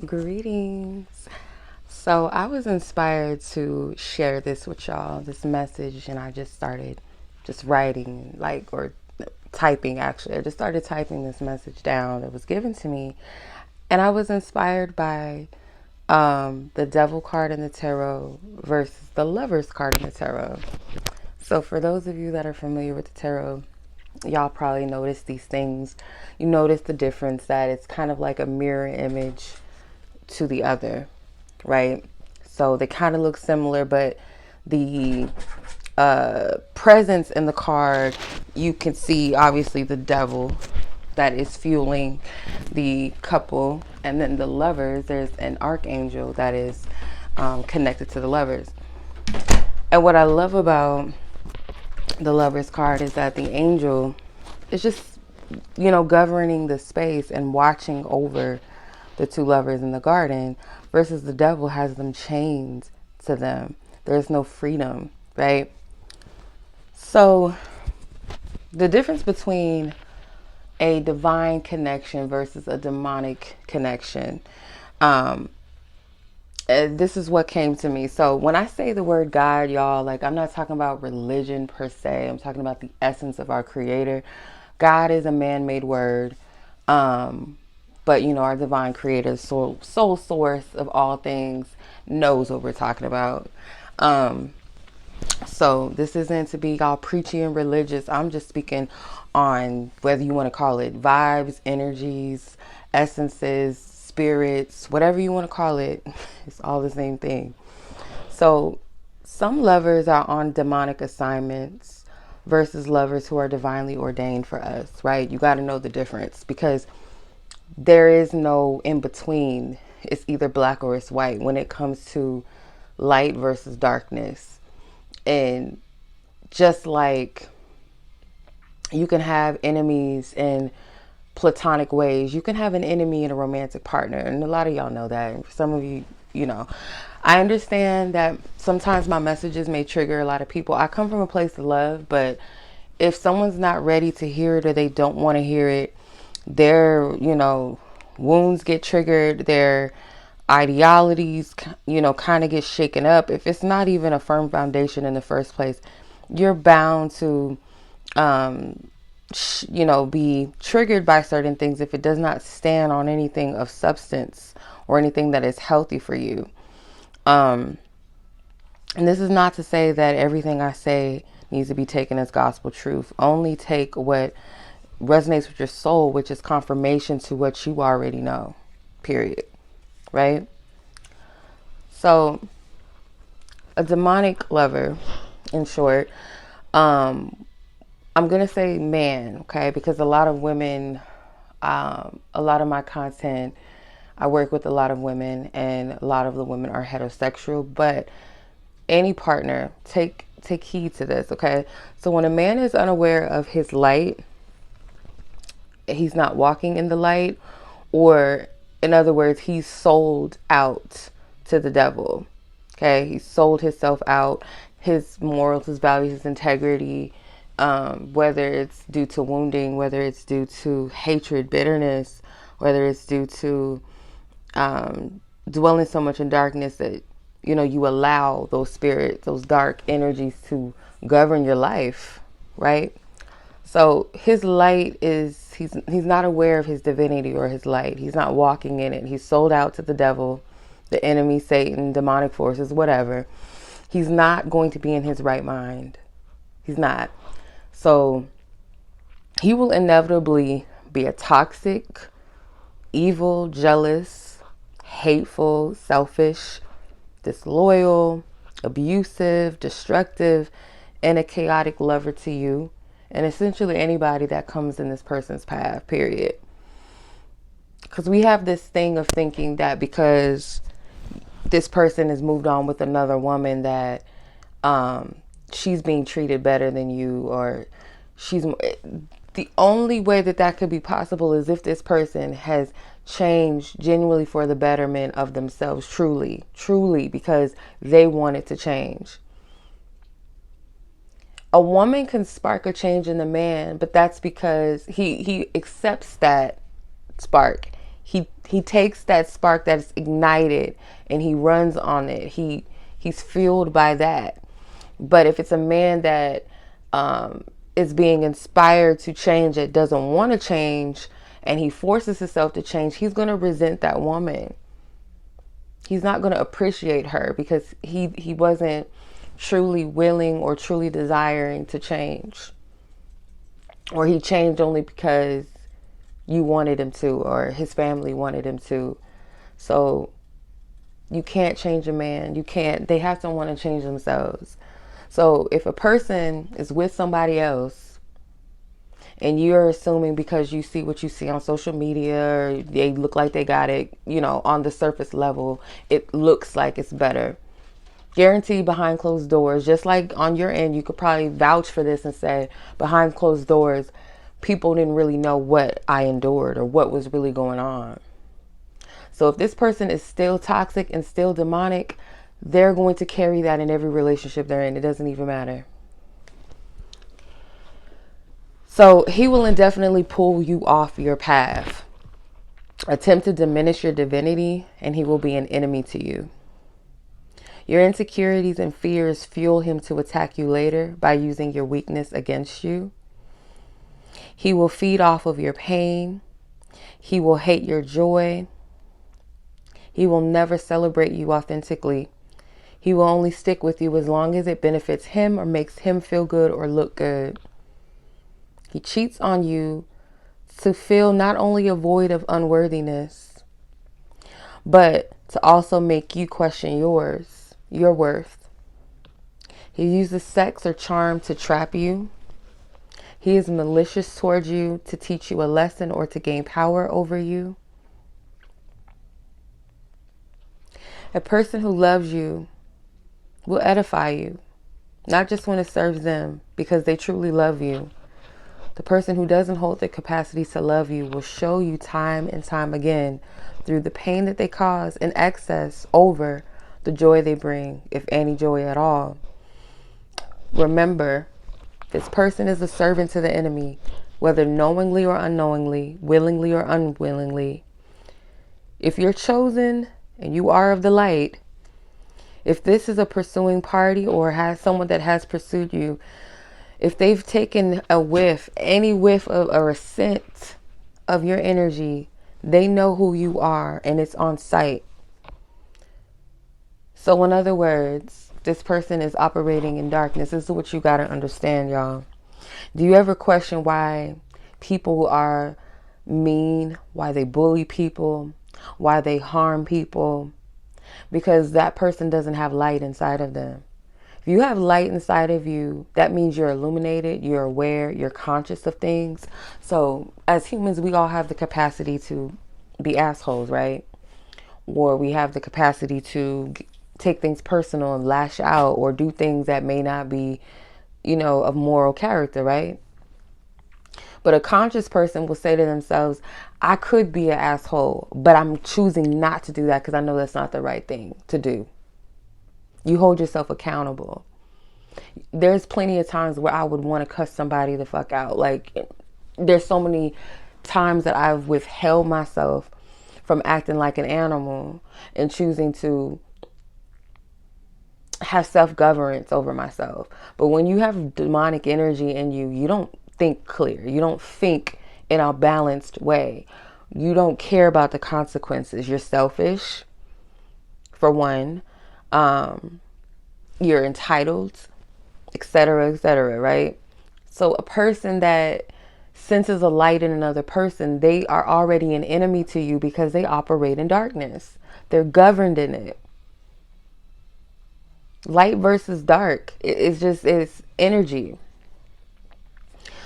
Greetings. So I was inspired to share this with y'all, this message, and I just started just writing, or typing actually. I just started typing this message down that was given to me, and I was inspired by the Devil card in the tarot versus the Lovers card in the tarot. So for those of you that are familiar with the tarot, y'all probably notice these things. You notice the difference that it's kind of like a mirror image to the other, right? So they kind of look similar, but the presence in the card, you can see obviously the devil that is fueling the couple, and then the lovers, there's an archangel that is connected to the lovers. And what I love about the lovers card is that the angel is just, governing the space and watching over the two lovers in the garden, versus the devil has them chained to them. There's no freedom, right? So the difference between a divine connection versus a demonic connection, this is what came to me. So when I say the word God, y'all, I'm not talking about religion per se. I'm talking about the essence of our creator. God is a man-made word. But, our divine creator, soul source of all things, knows what we're talking about. So this isn't to be all preachy and religious. I'm just speaking on whether you want to call it vibes, energies, essences, spirits, whatever you want to call it. It's all the same thing. So some lovers are on demonic assignments versus lovers who are divinely ordained for us, right? You got to know the difference, because there is no in between. It's either black or it's white when it comes to light versus darkness. And just like you can have enemies in platonic ways, you can have an enemy and a romantic partner. And a lot of y'all know that. And for some of you, I understand that sometimes my messages may trigger a lot of people. I come from a place of love, but if someone's not ready to hear it or they don't want to hear it, their, wounds get triggered, their ideologies, kind of get shaken up. If it's not even a firm foundation in the first place, you're bound to, be triggered by certain things if it does not stand on anything of substance or anything that is healthy for you. And this is not to say that everything I say needs to be taken as gospel truth. Only take what resonates with your soul, which is confirmation to what you already know, period. Right? So a demonic lover, in short, I'm going to say man, okay? Because a lot of women, a lot of my content, I work with a lot of women, and a lot of the women are heterosexual, but any partner, take heed to this, okay? So when a man is unaware of his light, he's not walking in the light, or in other words, he's sold out to the devil. Okay, he sold himself out, his morals, his values, his integrity, whether it's due to wounding, whether it's due to hatred, bitterness, whether it's due to dwelling so much in darkness that you allow those spirits, those dark energies to govern your life, right? So his light is, he's not aware of his divinity or his light. He's not walking in it. He's sold out to the devil, the enemy, Satan, demonic forces, whatever. He's not going to be in his right mind. He's not. So he will inevitably be a toxic, evil, jealous, hateful, selfish, disloyal, abusive, destructive, and a chaotic lover to you. And essentially anybody that comes in this person's path, period. Because we have this thing of thinking that because this person has moved on with another woman that she's being treated better than you, or she's... The only way that could be possible is if this person has changed genuinely for the betterment of themselves, truly, because they wanted to change. A woman can spark a change in the man, but that's because he accepts that spark. He takes that spark that's ignited and he runs on it. He's fueled by that. But if it's a man that is being inspired to change, that doesn't want to change, and he forces himself to change, he's going to resent that woman. He's not going to appreciate her because he wasn't truly willing or truly desiring to change. Or he changed only because you wanted him to, or his family wanted him to. So you can't change a man. You can't. They have to want to change themselves. So if a person is with somebody else and you're assuming because you see what you see on social media, or they look like they got it, you know, on the surface level, it looks like it's better. Guaranteed behind closed doors, just like on your end, you could probably vouch for this and say behind closed doors, people didn't really know what I endured or what was really going on. So if this person is still toxic and still demonic, they're going to carry that in every relationship they're in. It doesn't even matter. So he will indefinitely pull you off your path, attempt to diminish your divinity, and he will be an enemy to you. Your insecurities and fears fuel him to attack you later by using your weakness against you. He will feed off of your pain. He will hate your joy. He will never celebrate you authentically. He will only stick with you as long as it benefits him or makes him feel good or look good. He cheats on you to fill not only a void of unworthiness, but to also make you question your worth. He uses sex or charm to trap you. He is malicious towards you to teach you a lesson or to gain power over you. A person who loves you will edify you, not just when it serves them, because they truly love you. The person who doesn't hold the capacity to love you will show you time and time again through the pain that they cause in excess over the joy they bring, if any joy at all. Remember, this person is a servant to the enemy, whether knowingly or unknowingly, willingly or unwillingly. If you're chosen and you are of the light, if this is a pursuing party or has someone that has pursued you, if they've taken a whiff, any whiff of or a scent of your energy, they know who you are and it's on sight. So in other words, this person is operating in darkness. This is what you got to understand, y'all. Do you ever question why people are mean, why they bully people, why they harm people? Because that person doesn't have light inside of them. If you have light inside of you, that means you're illuminated, you're aware, you're conscious of things. So as humans, we all have the capacity to be assholes, right? Or we have the capacity to take things personal and lash out or do things that may not be, you know, of moral character, right? But a conscious person will say to themselves, I could be an asshole, but I'm choosing not to do that because I know that's not the right thing to do. You hold yourself accountable. There's plenty of times where I would want to cuss somebody the fuck out. Like, there's so many times that I've withheld myself from acting like an animal and choosing to have self-governance over myself. But when you have demonic energy in you, you don't think clear. You don't think in a balanced way. You don't care about the consequences. You're selfish, for one. You're entitled, etc., right? So a person that senses a light in another person, they are already an enemy to you because they operate in darkness. They're governed in it. Light versus dark. It's energy.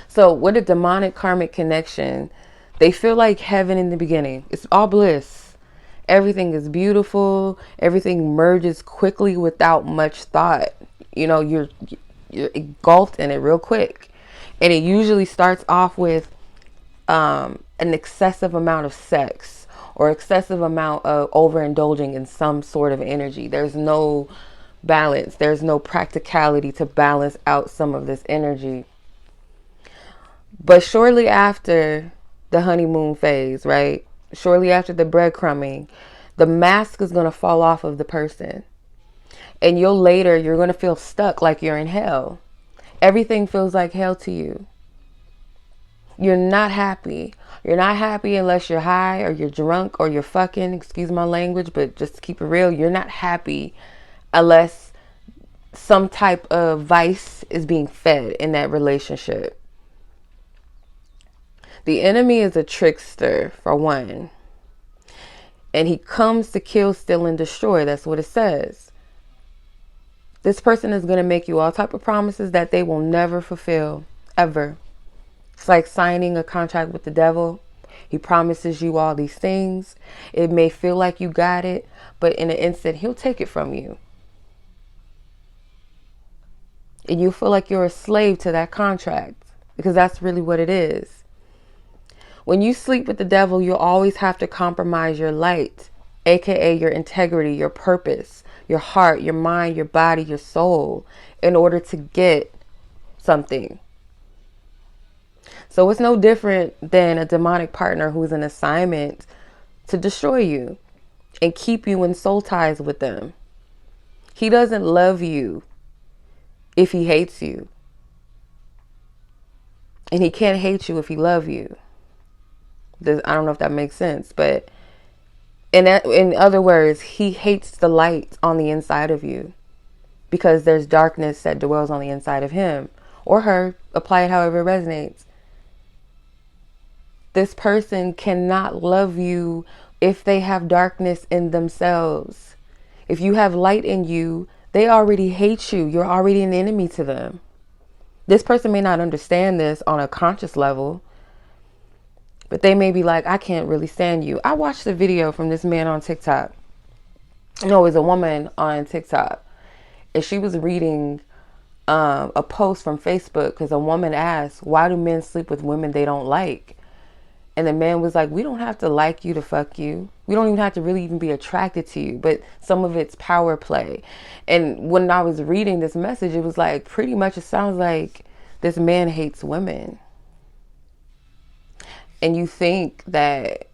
So with a demonic karmic connection, they feel like heaven in the beginning. It's all bliss. Everything is beautiful. Everything merges quickly without much thought. You know, you're engulfed in it real quick. And it usually starts off with an excessive amount of sex or excessive amount of overindulging in some sort of energy. There's no balance. There's no practicality to balance out some of this energy. But shortly after the honeymoon phase, right? shortly after the breadcrumbing, the mask is going to fall off of the person. And you're going to feel stuck like you're in hell. Everything feels like hell to you. You're not happy. You're not happy unless you're high or you're drunk or you're fucking, excuse my language, but just to keep it real, you're not happy unless some type of vice is being fed in that relationship. The enemy is a trickster, for one. And he comes to kill, steal, and destroy. That's what it says. This person is going to make you all type of promises that they will never fulfill, ever. It's like signing a contract with the devil. He promises you all these things. It may feel like you got it, but in an instant, he'll take it from you. And you feel like you're a slave to that contract, because that's really what it is. When you sleep with the devil, you'll always have to compromise your light, aka your integrity, your purpose, your heart, your mind, your body, your soul, in order to get something. So it's no different than a demonic partner who's an assignment to destroy you and keep you in soul ties with them. He doesn't love you if he hates you. And he can't hate you if he loves you. I don't know if that makes sense, but in other words, he hates the light on the inside of you because there's darkness that dwells on the inside of him or her. Apply it however it resonates. This person cannot love you if they have darkness in themselves. If you have light in you, they already hate you. You're already an enemy to them. This person may not understand this on a conscious level, but they may be like, I can't really stand you. I watched a video from this man on TikTok. No, it was a woman on TikTok. And she was reading a post from Facebook because a woman asked, why do men sleep with women they don't like? And the man was like, we don't have to like you to fuck you. We don't even have to really even be attracted to you. But some of it's power play. And when I was reading this message, it was like, pretty much it sounds like this man hates women. And you think that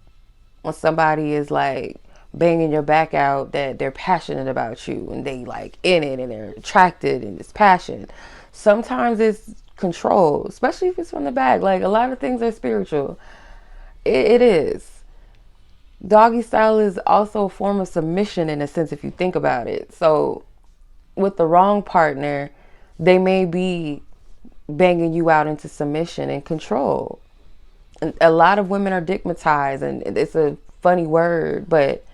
when somebody is like banging your back out, that they're passionate about you and they like in it and they're attracted and it's passion. Sometimes it's control, especially if it's from the back. Like a lot of things are spiritual. It is. Doggy style is also a form of submission in a sense if you think about it. So with the wrong partner, they may be banging you out into submission and control. And a lot of women are digmatized, and it's a funny word, but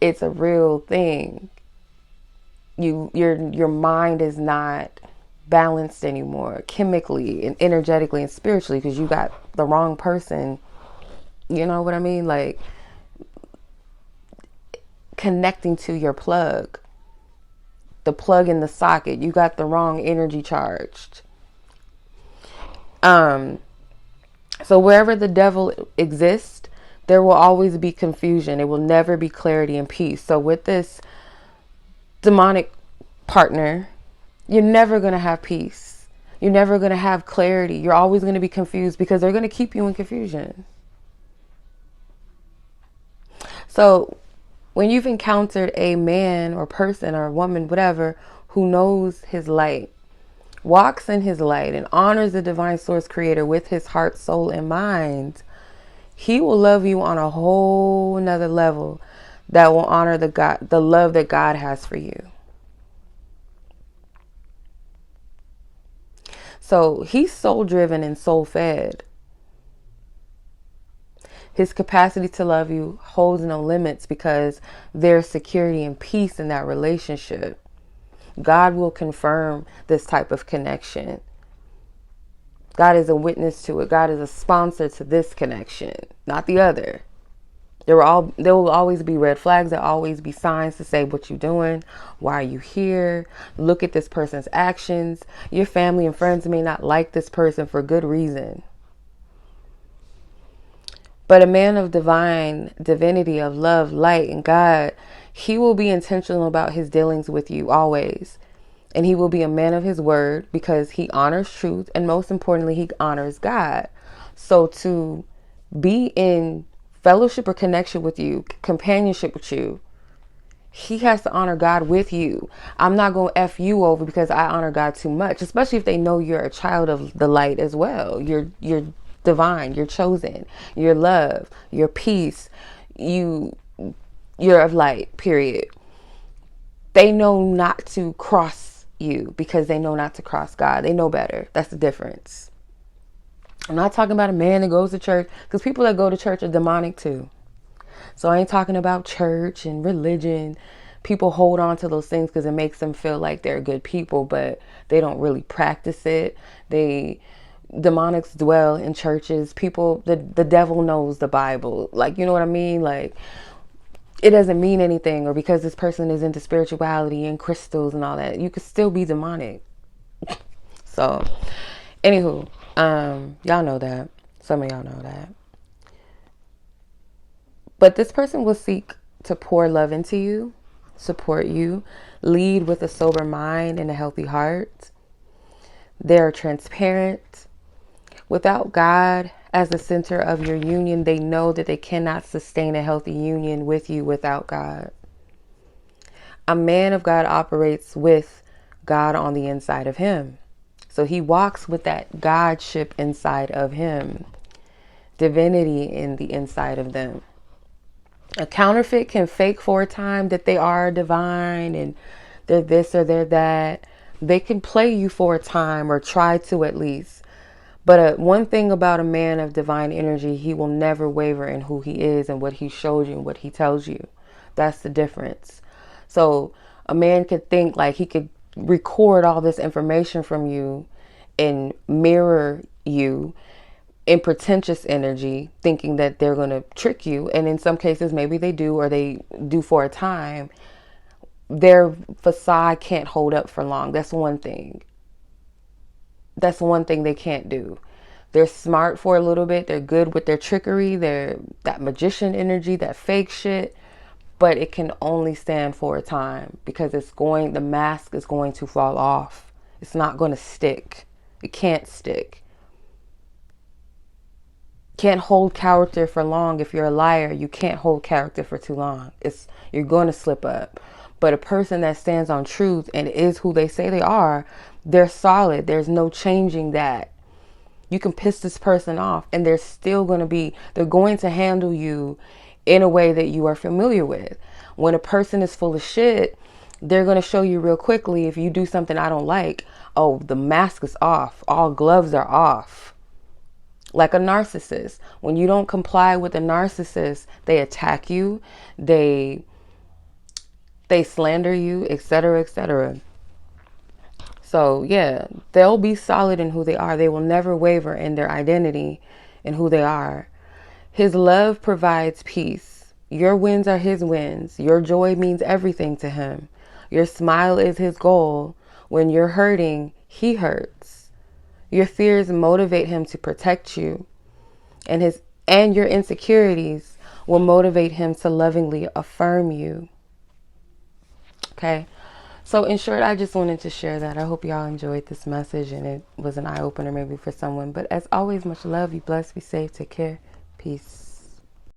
it's a real thing. Your mind is not balanced anymore, chemically and energetically and spiritually, because you got the wrong person. You know what I mean? Like connecting to your plug, the plug in the socket. You got the wrong energy charged. So wherever the devil exists, there will always be confusion. It will never be clarity and peace. So with this demonic partner, you're never going to have peace. You're never going to have clarity. You're always going to be confused because they're going to keep you in confusion. So when you've encountered a man or person or woman, whatever, who knows his light, walks in his light, and honors the divine source creator with his heart, soul, and mind, he will love you on a whole nother level that will honor the love that God has for you. So he's soul driven and soul fed. His capacity to love you holds no limits because there's security and peace in that relationship. God will confirm this type of connection. God is a witness to it. God is a sponsor to this connection, not the other. There will always be red flags. There will always be signs to say what you're doing. Why are you here? Look at this person's actions. Your family and friends may not like this person for good reason. But a man of divinity, of love, light, and God, he will be intentional about his dealings with you always. And he will be a man of his word because he honors truth. And most importantly, he honors God. So to be in fellowship or connection with you, companionship with you, he has to honor God with you. I'm not going to F you over because I honor God too much, especially if they know you're a child of the light as well. You're divine, you're chosen, you're love, you're peace, you're of light, period. They know not to cross you because they know not to cross God. They know better. That's the difference. I'm not talking about a man that goes to church, because people that go to church are demonic too. So I ain't talking about church and religion. People hold on to those things because it makes them feel like they're good people, but they don't really practice it. Demonics dwell in churches. People, the devil knows the Bible. Like, you know what I mean? Like, it doesn't mean anything, or because this person is into spirituality and crystals and all that, you could still be demonic. So, anywho, y'all know that. Some of y'all know that. But this person will seek to pour love into you, support you, lead with a sober mind and a healthy heart. They're transparent. Without God as the center of your union, they know that they cannot sustain a healthy union with you without God. A man of God operates with God on the inside of him. So he walks with that Godship inside of him, divinity in the inside of them. A counterfeit can fake for a time that they are divine and they're this or they're that. They can play you for a time, or try to at least. But one thing about a man of divine energy, he will never waver in who he is and what he shows you and what he tells you. That's the difference. So a man could think like he could record all this information from you and mirror you in pretentious energy, thinking that they're going to trick you. And in some cases, maybe they do, or they do for a time. Their facade can't hold up for long. That's one thing. That's one thing they can't do. They're smart for a little bit. They're good with their trickery. They're that magician energy, that fake shit. But it can only stand for a time, because the mask is going to fall off. It's not going to stick. It can't stick. Can't hold character for long. If you're a liar, you can't hold character for too long. You're going to slip up. But a person that stands on truth and is who they say they are, they're solid. There's no changing that. You can piss this person off and they're going to handle you in a way that you are familiar with. When a person is full of shit, they're going to show you real quickly, if you do something I don't like, oh, the mask is off. All gloves are off. Like a narcissist. When you don't comply with a narcissist, they attack you, they slander you, etc., etc. So yeah, they'll be solid in who they are. They will never waver in their identity and who they are. His love provides peace. Your wins are his wins. Your joy means everything to him. Your smile is his goal. When you're hurting, he hurts. Your fears motivate him to protect you, and your insecurities will motivate him to lovingly affirm you. Okay. So in short, I just wanted to share that. I hope y'all enjoyed this message and it was an eye opener maybe for someone. But as always, much love. Be blessed, be safe, take care. Peace.